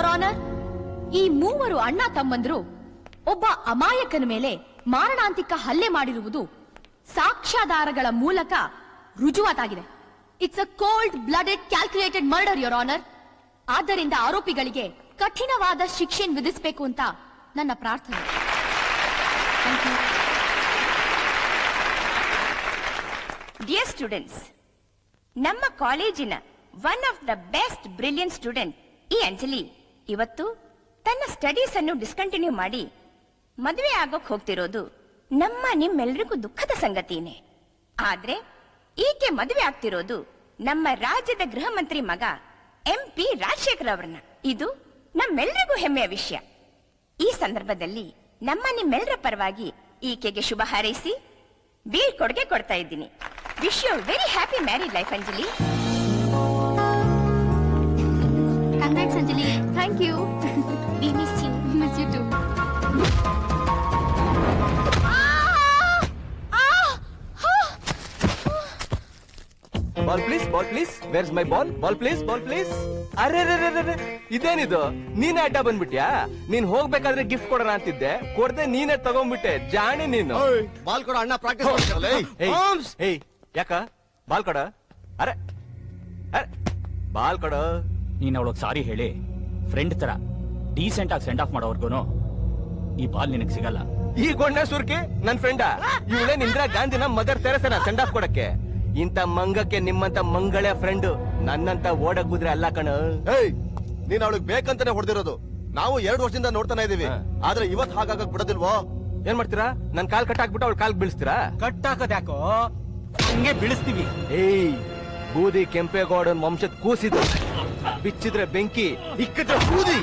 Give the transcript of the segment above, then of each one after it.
Your honour, ಈ ಮೂವರು ಅಣ್ಣ ತಮ್ಮಂದ್ರು ಒಬ್ಬ ಅಮಾಯಕನ ಮೇಲೆ ಮಾರಣಾಂತಿಕ ಹಲ್ಲೆ ಮಾಡಿರುವುದು ಸಾಕ್ಷ್ಯಾಧಾರಗಳ ಮೂಲಕ ರುಜುವಾತಾಗಿದೆ. It's a cold blooded calculated murder your honour. ಆದ್ದರಿಂದ ಆರೋಪಿಗಳಿಗೆ ಕಠಿಣವಾದ ಶಿಕ್ಷೆಯನ್ನು ವಿಧಿಸಬೇಕು ಅಂತ ನನ್ನ ಪ್ರಾರ್ಥನೆ. ಡಿಯರ್ ಸ್ಟೂಡೆಂಟ್ಸ್, ನಮ್ಮ ಕಾಲೇಜಿನ one of the best brilliant student ಈ ಅಂಜಲಿ ಇವತ್ತು ತನ್ನ ಸ್ಟಡೀಸ್ ಅನ್ನು ಡಿಸ್ಕಂಟಿನ್ಯೂ ಮಾಡಿ ಮದುವೆ ಆಗೋಕ್ ಹೋಗ್ತಿರೋದು ನಿಮ್ಮೆಲ್ಲರಿಗೂ ದುಃಖದ ಸಂಗತಿನೇ. ಆದ್ರೆ ಈಕೆ ಮದುವೆ ಆಗ್ತಿರೋದು ನಮ್ಮ ರಾಜ್ಯದ ಗೃಹ ಮಂತ್ರಿ ಮಗ MP ರಾಜಶೇಖರ್ ಅವರನ್ನ. ಇದು ನಮ್ಮೆಲ್ಲರಿಗೂ ಹೆಮ್ಮೆಯ ವಿಷಯ. ಈ ಸಂದರ್ಭದಲ್ಲಿ ನಿಮ್ಮೆಲ್ಲರ ಪರವಾಗಿ ಈಕೆಗೆ ಶುಭ ಹಾರೈಸಿ ಬೀಳ್ಕೊಡುಗೆ ಕೊಡ್ತಾ ಇದ್ದೀನಿ. Wish you very happy married life Anjali. Congrats Anjali. Thank you. We miss you. Miss you too. Ball please, ball please. Wares my ball? Ball please, ball please. ಅರೆ ಇದೇನಿದು? ನೀನೇ ಅಡ್ಡ ಬಂದ್ಬಿಟ್ಯಾ? ನೀನ್ ಹೋಗ್ಬೇಕಾದ್ರೆ ಗಿಫ್ಟ್ ಕೊಡೋಣ ಅಂತಿದ್ದೆ, ಕೊಡದೆ ನೀನೇ ತಗೊಂಡ್ಬಿಟ್ಟೆ. ಜಾಣಿ ನೀನು. ಬಾಲ್ ಕೊಡ ಅಣ್ಣ, ಪ್ರಾಕ್ಟೀಸ್. ಏಯ್ ಯಾಕ ಬಾಲ್ ಕೊಡ? ಅರೆ ಬಾಲ್ ಕೊಡ. ನೀನ್ ಅವಳಗ್ ಸಾರಿ ಹೇಳಿ ಫ್ರೆಂಡ್ ತರ ಡೀಸೆಂಟ್ ಆಗಿ ಸೆಂಡ್ ಆಫ್ ಮಾಡೋವರ್ಗುನು ಈ ಬಾಲ್ ನಿನಗ್ ಸಿಗಲ್ಲ. ಈ ಗೊಂಡ ಸುರ್ಕಿ ನನ್ ಫ್ರೆಂಡ? ಇವಳೇನ್ ಇಂದಿರಾ ಗಾಂಧಿನ ಮದರ್ ತೆರೆಸನ ಸೆಂಡ್ ಆಫ್ ಕೊಡಕ್ಕೆ? ಇಂತ ಮಂಗಕ್ಕೆ ನಿಮ್ಮಂತ ಮಂಗಳ ಫ್ರೆಂಡ್, ನನ್ನಂತ ಓಡಕ್ ಕುದ್ರೆ ಅಲ್ಲ ಕಣ. ನೀನ್ ಅವಳಿಗೆ ಬೇಕಂತಾನೆ ಹೊಡೆದಿರೋದು. ನಾವು 2 ವರ್ಷದಿಂದ ನೋಡ್ತಾನೆ ಇದೀವಿ, ಆದ್ರೆ ಇವತ್ ಹಾಗಾಗಕ್ ಬಿಡೋದಿಲ್ವೋ? ಏನ್ ಮಾಡ್ತೀರಾ? ನನ್ ಕಾಲ್ ಕಟ್ಟಾಕ್ಬಿಟ್ಟು ಅವ್ಳ ಕಾಲ್ ಬೀಳಿಸ್ತೀರಾ? ಕಟ್ಟಾಕದ್ ಯಾಕೋ, ಹಂಗೆ ಬೀಳಿಸ್ತೀವಿ. ಏಯ್, ಬೂದಿ ಕೆಂಪೇಗೌಡನ್ ವಂಶದ್ ಕೂಸಿದ್ರು, ಬಿಚ್ಚಿದ್ರೆ ಬೆಂಕಿ, ಇಕ್ಕಿದ್ರೆ ಬೂದಿ.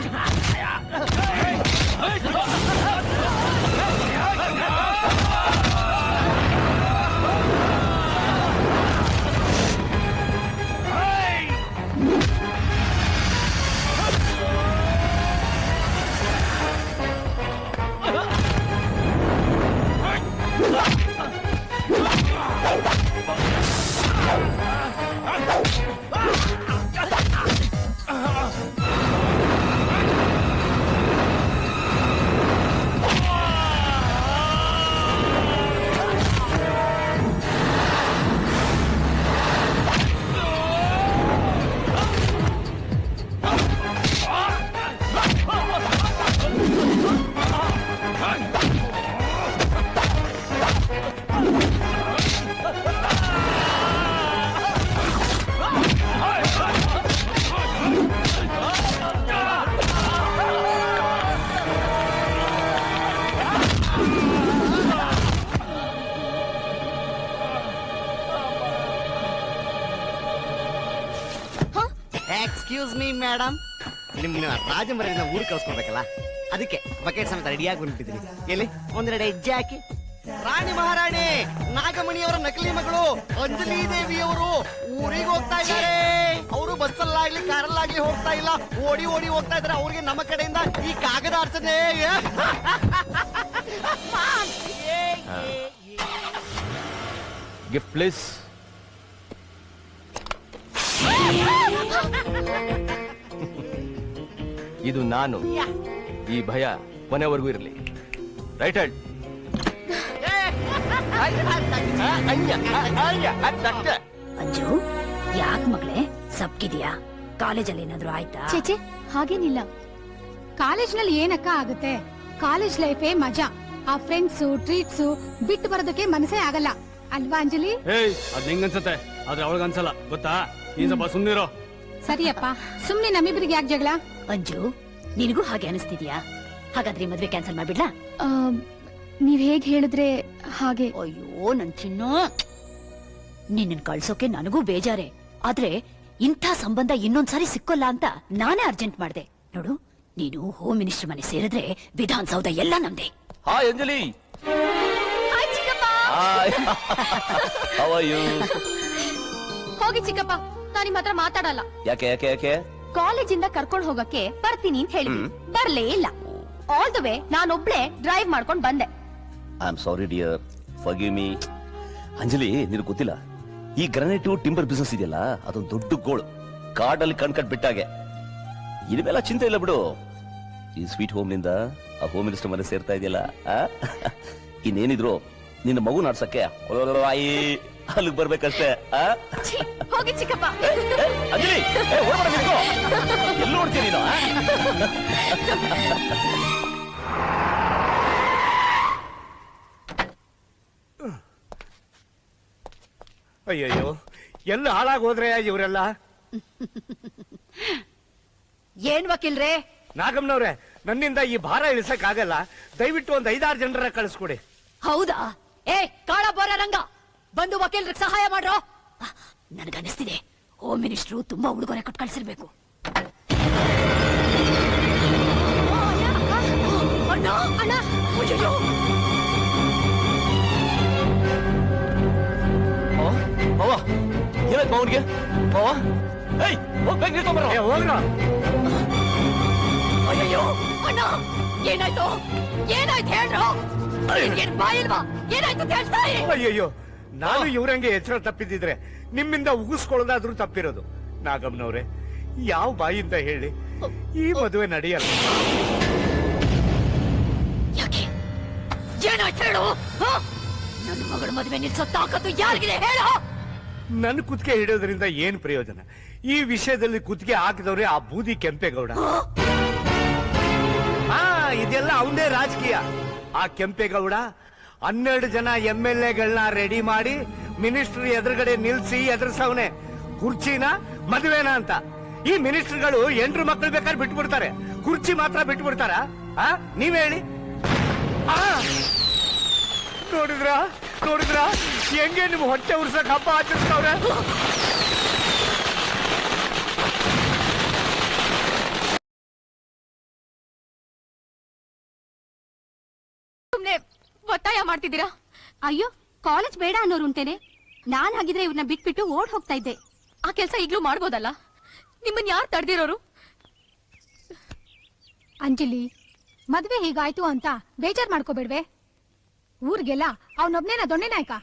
ಎಕ್ಸ್ಕ್ಯೂಸ್ ಮೀ ಮೇಡಮ್, ನಿಮ್ನ ರಾಜಮರ್ಯಾದ ಊರಿಗೆ ಕಳ್ಸ್ಕೊಡ್ಬೇಕಲ್ಲ, ಅದಕ್ಕೆ ಬಕೆಟ್ ಸಮೇತ ರೆಡಿಯಾಗಿ ಬಂದ್ಬಿಟ್ಟಿದ್ದೀನಿ. ಎಲ್ಲಿ ಒಂದೆರಡು ಹೆಜ್ಜೆ ಹಾಕಿ. ರಾಣಿ ಮಹಾರಾಣಿ ನಾಗಮಣಿಯವರ ನಕಲಿ ಮಗಳು ಅಂಜಲಿ ದೇವಿಯವರು ಊರಿಗೆ ಹೋಗ್ತಾ ಇದ್ದಾರೆ. ಅವರು ಬಸ್ಸಲ್ಲಾಗ್ಲಿ ಕಾರಲ್ಲಾಗ್ಲಿ ಹೋಗ್ತಾ ಇಲ್ಲ, ಓಡಿ ಓಡಿ ಹೋಗ್ತಾ ಇದ್ದಾರೆ. ಅವ್ರಿಗೆ ನಮ್ಮ ಕಡೆಯಿಂದ ಈ ಕಾಗದ ಅರ್ಚನೆ. Gift please. ಇದು ನಾನು. ಈ ಭಯ ಕೊನೆವರೆಗೂ ಇರಲಿ. Right hand. ಅಂಜು, ಯಾಕ್ ಮಗಳೇ ಸಬ್ಕಿದ್ಯಾ? ಕಾಲೇಜಲ್ಲಿ ಏನಾದ್ರು ಆಯ್ತಾ? ಚೇಚೆ, ಹಾಗೇನಿಲ್ಲ. ಕಾಲೇಜ್ನಲ್ಲಿ ಏನಕ್ಕ ಆಗುತ್ತೆ? ಕಾಲೇಜ್ ಲೈಫೇ ಮಜಾ. ಆ ಫ್ರೆಂಡ್ಸು ಟ್ರೀಟ್ಸು ಬಿಟ್ಟು ಬರೋದಕ್ಕೆ ಮನಸ್ಸೇ ಆಗಲ್ಲ ಅಲ್ವಾ ಅಂಜಲಿ? ಅದ್ ನಿಂಗನ್ಸತ್ತೆ, ಆದ್ರೆ ಅವಳಿಗೆ ಅನ್ಸಲ್ಲ, ಗೊತ್ತಾ? ನೀನ್ ಸ್ವಲ್ಪ ಸುಮ್ನಿರೋ. ಸರಿಯಪ್ಪ, ಸುಮ್ನೆ ನಮ್ಮಿಬ್ರಿಗೆ ಯಾಕೆ ಜಗಳ? ಅಂಜು, ನಿನಗೂ ಹಾಗೆ ಅನಿಸ್ತಿದ್ಯಾ? ಹಾಗಾದ್ರೆ ಮದ್ವೆ ಕ್ಯಾನ್ಸಲ್ ಮಾಡ್ಬಿಡ್ಲಾ? ನೀವ್ ಹೇಗ್ ಹೇಳಿದ್ರೆ ಹಾಗೆ. ಅಯ್ಯೋ ನನ್ ಚಿನ್ನು, ನಿನ್ನ ಕಳ್ಸೋಕೆ ನನಗೂ ಬೇಜಾರೆ. ಆದ್ರೆ ಇಂಥ ಸಂಬಂಧ ಇನ್ನೊಂದ್ಸಾರಿ ಸಿಕ್ಕೋಲ್ಲ ಅಂತ ನಾನೇ ಅರ್ಜೆಂಟ್ ಮಾಡ್ದೆ. ನೋಡು, ನೀನು ಹೋಮ್ ಮಿನಿಸ್ಟರ್ ಮನೆ ಸೇರಿದ್ರೆ ವಿಧಾನಸೌಧ ಎಲ್ಲ ನಮ್ದೆ. ಹಾಯ್ ಅಂಜಲಿ. ಹೋಗಿ ಚಿಕ್ಕಪ್ಪ, ನಾನ್ ನಿಮ್ ಹತ್ರ ಮಾತಾಡಲ್ಲ. ಯಾಕೆ ಯಾಕೆ ಯಾಕೆ? ಕಾಲೇಜಿಂದ ಕರ್ಕೊಂಡ್ ಹೋಗಕ್ಕೆ ಬರ್ತೀನಿ ಅಂತ ಹೇಳಿ ಬರ್ಲೇ ಇಲ್ಲ. ಆಲ್ ದ ವೇ ನಾನೊಬ್ಳೆ ಡ್ರೈವ್ ಮಾಡ್ಕೊಂಡ್ ಬಂದೆ. I am sorry dear, forgive me. Anjali, ನಿನಗೆ ಗೊತ್ತಿಲ್ಲ, ಈ ಗ್ರಾನೈಟ್ ಟಿಂಬರ್ ಬಿಸ್ನೆಸ್ ಇದೆಯಲ್ಲ, ಅದೊಂದು ದೊಡ್ಡ ಗೋಳು. ಕಾಡಲ್ಲಿ ಕಣ್ಕಟ್ ಬಿಟ್ಟಾಗೆ. ಇನ್ಮೇಲೆ ಚಿಂತೆ ಇಲ್ಲ ಬಿಡು. ಈ ಸ್ವೀಟ್ ಹೋಮ್ ನಿಂದ ಆ ಹೋಮ್ ಮಿನಿಸ್ಟರ್ ಮನೆ ಸೇರ್ತಾ ಇದೆಯಲ್ಲ, ಇನ್ನೇನಿದ್ರು ನಿನ್ನ ಮಗು ನಾಡ್ಸಕ್ಕೆ ಆಯಿ ಅಲ್ಲಿಗೆ ಬರ್ಬೇಕಷ್ಟೇ. ಛೀ, ಹೋಗಿ ಚಿಕ್ಕಪ್ಪ. ಅಂಜಲಿ, ಓಡ್ಬೇಡ ನಿಂತ್ಕೋ. ಎಲ್ಲಿ ನೋಡ್ತೀಯ ನೀನು? ಅಯ್ಯಯ್ಯೋ, ಎಲ್ಲ ಹಾಳಾಗೋದ್ರೆ ಇವರೆಲ್ಲ. ಏನ್ ವಕೀಲ್ರೆ? ನಾಗಮ್ಮನವ್ರೆ, ನನ್ನಿಂದ ಈ ಭಾರ ಇಳಿಸಕ್ ಆಗಲ್ಲ. ದಯವಿಟ್ಟು ಒಂದ್ 5-6 ಜನರ ಕಳಿಸ್ಕೊಡಿ. ಹೌದಾ? ಏ ಕಾಳ ಬೋರ ರಂಗ, ಬಂದು ವಕೀಲರಿಗೆ ಸಹಾಯ ಮಾಡ್ರೋ. ನನಗನ್ನಿಸ್ತಿದೆ ಹೋಮ್ ಮಿನಿಸ್ಟ್ರು ತುಂಬಾ ಉಡುಗೊರೆ ಕೊಟ್ಟು ಕಳ್ಸಿರ್ಬೇಕು. ಅಣ್ಣ ಅಣ್ಣ, ಅಯ್ಯಯ್ಯೋ. ಮಾವ, ಏನಾಯ್ತು ಮಾವನ್ಗೆ? ಮಾವ, ಏಯ್, ಹೋಗ್ಬೇಕು ನಿಲ್ಕೊಂಬರ. ಹೋಗ್ರ. ಅಯ್ಯಯ್ಯೋ ಅಣ್ಣ, ಏನಾಯ್ತು? ಏನಾಯ್ತು ಹೇಳ್ರೋ. ಏನ್ ಬಾಯಿಲ್ವಾ? ಏನಾಯ್ತು ಹೇಳ್ತಾ? ಅಯ್ಯಯ್ಯೋ, ನಾನು ಇವ್ರಂಗೆ ಎಚ್ಚರ ತಪ್ಪಿದ್ರೆ ನಿಮ್ಮಿಂದ ಉಗಿಸ್ಕೊಳ್ಳೋದಾದ್ರೂ ತಪ್ಪಿರೋದು. ನಾಗಮ್ಮನವ್ರೆ, ಯಾವ ಬಾಯಿಂದ ಹೇಳಿ ಈ ಮದುವೆ ನಡೆಯಲ್ಲ. ಯಾಕೆ? ಏನಾಯ್ತು ಹೇಳು. ನನ್ನ ಮಗಳ ಮದುವೆ ನಿಲ್ಸೋ ತಾಕತ್ತು ಯಾರಿಗಿದೆ ಹೇಳು. ನನ್ನ ಕುತ್ತಿಗೆ ಹಿಡಿಯೋದ್ರಿಂದ ಏನ್ ಪ್ರಯೋಜನ? ಈ ವಿಷಯದಲ್ಲಿ ಕುತ್ತಿಗೆ ಹಾಕಿದವ್ರೆ ಆ ಬೂದಿ ಕೆಂಪೇಗೌಡ. ಇದೆಲ್ಲ ಅವನೇ ರಾಜಕೀಯ. ಆ ಕೆಂಪೇಗೌಡ 12 ಜನ MLAಗಳನ್ನ ರೆಡಿ ಮಾಡಿ ಮಿನಿಸ್ಟರ್ ಎದುರುಗಡೆ ನಿಲ್ಸಿ ಎದುರಿಸವನೆ. ಕುರ್ಚಿನ ಮದುವೆನ ಅಂತ. ಈ ಮಿನಿಸ್ಟರ್ಗಳು 8 ಮಕ್ಕಳು ಬೇಕಾದ್ರೆ ಬಿಟ್ಬಿಡ್ತಾರೆ, ಕುರ್ಚಿ ಮಾತ್ರ ಬಿಟ್ಬಿಡ್ತಾರ? ನೀವೇ ಹೇಳಿ. ನೋಡಿದ್ರ ನೋಡಿದ್ರ ಹೆಂಗೆ ನಿಮ್ ಹೊಟ್ಟೆ ಉರ್ಸಕ್ ಹಬ್ಬ ಆಚರಿಸ್ತವ್ರೆ. ಸುಮ್ನೆ ಒತ್ತಾಯ ಮಾಡ್ತಿದ್ದೀರಾ? ಅಯ್ಯೋ, ಕಾಲೇಜ್ ಬೇಡ ಅನ್ನೋರು ಉಂಟೇನೆ. ನಾನ್ ಹಾಗಿದ್ರೆ ಇವ್ರನ್ನ ಬಿಟ್ಬಿಟ್ಟು ಓಡ್ ಹೋಗ್ತಾ ಇದ್ದೆ. ಆ ಕೆಲಸ ಈಗ್ಲೂ ಮಾಡ್ಬೋದಲ್ಲ? ನಿಮ್ಮನ್ ಯಾರು ತಡೆದಿರೋರು? ಅಂಜಲಿ, ಮದ್ವೆ ಹೀಗಾಯ್ತು ಅಂತ ಬೇಜಾರ್ ಮಾಡ್ಕೋಬೇಡ್ವೆ. ಊರ್ಗೆಲ್ಲ ಅವನೊಬ್ನೇನ ದೊಣ್ಣೆ ನಾಯಕ,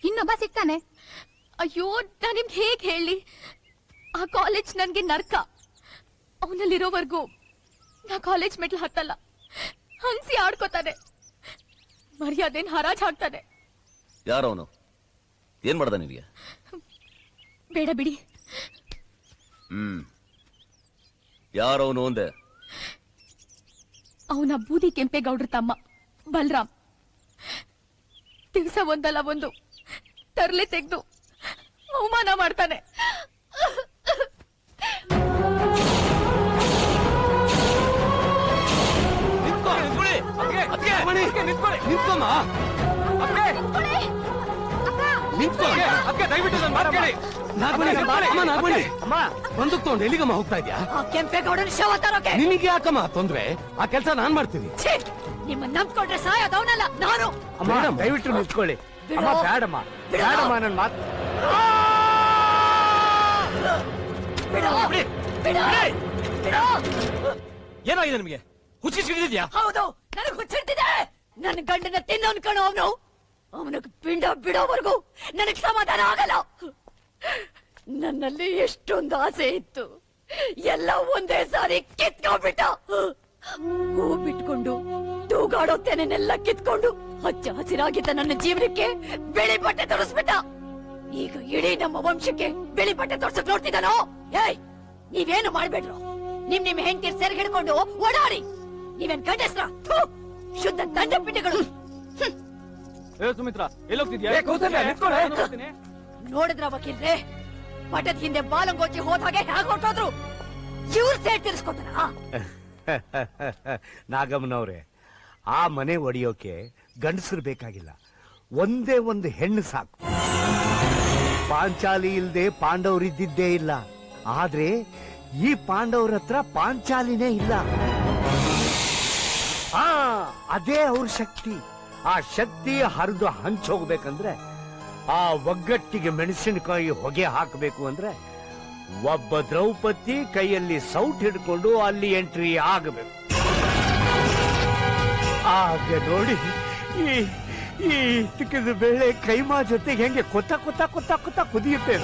ಇನ್ನೊಬ್ಬ ಸಿಗ್ತಾನೆ. ಅಯ್ಯೋ, ನಾನ್ ನಿಮ್ಗೆ ಹೇಗ್ ಹೇಳಿ? ಆ ಕಾಲೇಜ್ ನನ್ಗೆ ನರ್ಕ. ಅವನಲ್ಲಿರೋವರೆಗೂ ನಾ ಕಾಲೇಜ್ ಮೆಟ್ಲು ಹತ್ತಲ್ಲ. ಹಂಸಿ ಆಡ್ಕೋತಾನೆ, ಮರ್ಯಾದೆನ್ ಹರಾಜ್ ಹಾಕ್ತಾನೆ. ಯಾರವನು? ಏನ್ ಮಾಡ್ದ ನಿನಗೆ? ಬೇಡ ಬಿಡಿ. ಯಾರವನು ಅಂದೆ? ಅವನ ಬೂದಿ ಕೆಂಪೇಗೌಡ್ರ ತಮ್ಮ ಬಲರಾಮ್. ದಿವಸ ಒಂದಲ್ಲ ಒಂದು ತರ್ಲೆ ತೆಗೆದು ಅವಮಾನ ಮಾಡ್ತಾನೆ. ಬಂದೂಕ್ ತಗೊಂಡು ಎಲ್ಲಿಗಮ್ಮ ಹೋಗ್ತಾ ಇದ್ಯಾ? ಕೆಂಪೇಗೌಡನ ಶವ ತರೋಕೆ. ನಿನಗೆ ಯಾಕಮ್ಮ ತೊಂದ್ರೆ? ಆ ಕೆಲಸ ನಾನ್ ಮಾಡ್ತೀನಿ. ನಿಮ್ಮ ನಂಬ್ಕೊಂಡ್ರೆ ಸಾಯೋದವನಲ್ಲ ನಾನು. ಅಮ್ಮ, ದಯವಿಟ್ಟು ನಿಂತ್ಕೊಳ್ಳಿ. ಅಮ್ಮ, ಬೇಡಮ್ಮ ಬೇಡಮ್ಮ, ನನ್ ಮಾತು. ಏನಾಗಿದೆ ನಿಮಗೆ? ಹುಚ್ಚಿ ಸಿಡಿದ್ಯಾ? ಹೌದು, ನನಗೆ ಹುಚ್ಚಿಡ್ತಿದೆ. ನನ್ನ ಗಂಡನ ತಿನ್ನೋನ್ ಕಣೋ ಅವನು. ಅವನಿಗೆ ಪಿಂಡ ಬಿಡೋವರೆಗೂ ನನಗೆ ಸಮಾಧಾನ ಆಗಲ್ಲ. ನನ್ನಲ್ಲಿ ಎಷ್ಟೊಂದು ಆಸೆ ಇತ್ತು, ಎಲ್ಲ ಒಂದೇ ಸಾರಿ ಕಿತ್ಕೊಂಡ್ಬಿಟ್ಟ. ಹೂ ಬಿಟ್ಕೊಂಡು ತೂಗಾಡೋ ತೆನೆನೆಲ್ಲ ಕಿತ್ಕೊಂಡು ಹಚ್ಚ ಹಸಿರಾಗಿದ್ದ ನನ್ನ ಜೀವನಕ್ಕೆ ಬಿಳಿ ಬಟ್ಟೆ ತೊಡಸ್ಬಿಟ್ಟ. ಈಗ ಇಡೀ ನಮ್ಮ ವಂಶಕ್ಕೆ ಬಿಳಿ ಬಟ್ಟೆ ತೊಡ್ಸಕ್ ನೋಡ್ತಿದ್ದಾನೋ? ಏಯ್, ನೀವೇನು ಮಾಡ್ಬೇಡ್ರು. ನಿಮ್ ಹೆಂಡತಿರ್ ಸೆರೆ ಹಿಡ್ಕೊಂಡು ಓಡಾಡಿ. ನೀವೇನ್ ಗಂಡಸ್ರ? ಶುದ್ಧ ತಂಡ ಪಿಂಡಗಳು. ಸುಮಿತ್ರಾ, ಎಲ್ಲೋಗ್ತಿದ್ಯಾ? ನೋಡಿದ್ರ ವಕೀಲ್ರೆ, ಮಠದ ಹಿಂದೆ ಬಾಲಂಗೋಚಿ ಹೋದ ಹಾಗೆ ಹೇಗೆ ಹೊರಟೋದ್ರು. ಇವ್ರು ಸೇಡ್ ತೀರಿಸ್ಕೊತಾರ. ನಾಗಮ್ಮನವ್ರೆ, ಆ ಮನೆ ಒಡೆಯೋಕೆ ಗಂಡಸರು ಬೇಕಾಗಿಲ್ಲ, ಒಂದೇ ಒಂದು ಹೆಣ್ಣು ಸಾಕು. ಪಾಂಚಾಲಿ ಇಲ್ದೆ ಪಾಂಡವರಿದ್ದಿದ್ದೇ ಇಲ್ಲ. ಆದ್ರೆ ಈ ಪಾಂಡವ್ರ ಹತ್ರ ಪಾಂಚಾಲಿನೇ ಇಲ್ಲ. ಅದೇ ಅವ್ರ ಶಕ್ತಿ. ಆ ಶಕ್ತಿ ಹರಿದು ಹಂಚೋಗ್ಬೇಕಂದ್ರೆ, ಆ ಒಗ್ಗಟ್ಟಿಗೆ ಮೆಣಸಿನಕಾಯಿ ಹೊಗೆ ಹಾಕಬೇಕು ಅಂದ್ರೆ, ಒಬ್ಬ ದ್ರೌಪದಿ ಕೈಯಲ್ಲಿ ಸೌಟ್ ಹಿಡ್ಕೊಂಡು ಅಲ್ಲಿ ಎಂಟ್ರಿ ಆಗಬೇಕು. ಆಗ ನೋಡಿ ಈ ತಿಕ್ಕಿದ ಬೇಳೆ ಕೈಮಾ ಜೊತೆಗೆ ಹೆಂಗೆ ಕೊತ್ತ ಕೊತ್ತ ಕೊತ್ತ ಕೊತ್ತ ಕುದಿಯುತ್ತೆ.